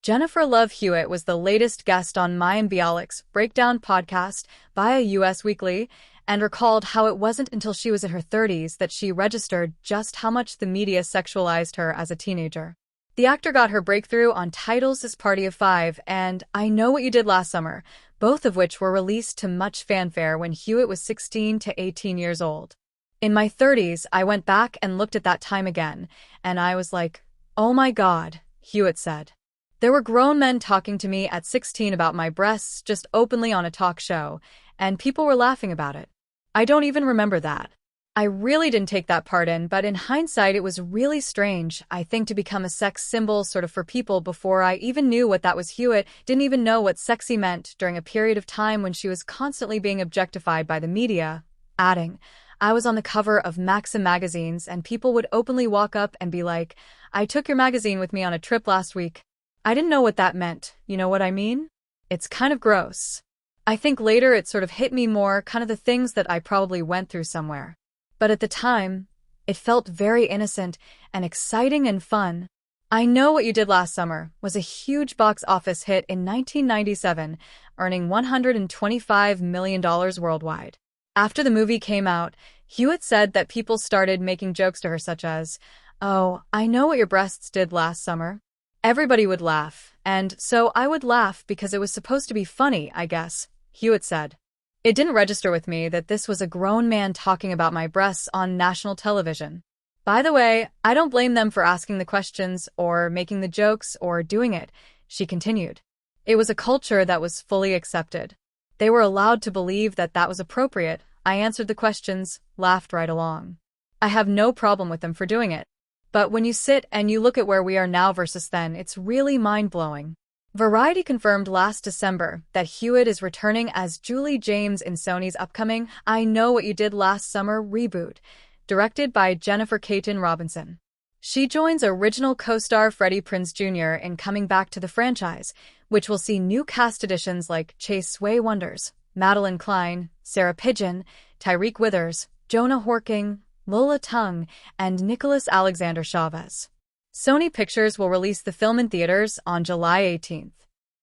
Jennifer Love Hewitt was the latest guest on Mayim Bialik's Breakdown podcast via US Weekly and recalled how it wasn't until she was in her 30s that she registered just how much the media sexualized her as a teenager. The actor got her breakthrough on Titles' Party of Five and I Know What You Did Last Summer, both of which were released to much fanfare when Hewitt was 16 to 18 years old. In my 30s, I went back and looked at that time again, and I was like, oh my God, Hewitt said. There were grown men talking to me at 16 about my breasts just openly on a talk show, and people were laughing about it. I don't even remember that. I really didn't take that part in, but in hindsight it was really strange, I think, to become a sex symbol sort of for people before I even knew what that was. Hewitt didn't even know what sexy meant during a period of time when she was constantly being objectified by the media, adding, I was on the cover of Maxim magazines and people would openly walk up and be like, I took your magazine with me on a trip last week. I didn't know what that meant, you know what I mean? It's kind of gross. I think later it sort of hit me more, kind of the things that I probably went through somewhere. But at the time, it felt very innocent and exciting and fun. I Know What You Did Last Summer was a huge box office hit in 1997, earning $125 million worldwide. After the movie came out, Hewitt said that people started making jokes to her such as, oh, I know what your breasts did last summer. Everybody would laugh, and so I would laugh because it was supposed to be funny, I guess, Hewitt said. It didn't register with me that this was a grown man talking about my breasts on national television. By the way, I don't blame them for asking the questions or making the jokes or doing it, she continued. It was a culture that was fully accepted. They were allowed to believe that that was appropriate. I answered the questions, laughed right along. I have no problem with them for doing it. But when you sit and you look at where we are now versus then, it's really mind-blowing. Variety confirmed last December that Hewitt is returning as Julie James in Sony's upcoming I Know What You Did Last Summer reboot, directed by Jennifer Caton Robinson. She joins original co-star Freddie Prinze Jr. in coming back to the franchise, which will see new cast additions like Chase Sway Wonders, Madeline Klein, Sarah Pidgeon, Tyreek Withers, Jonah Horking, Lola Tung, and Nicholas Alexander Chavez. Sony Pictures will release the film in theaters on July 18th.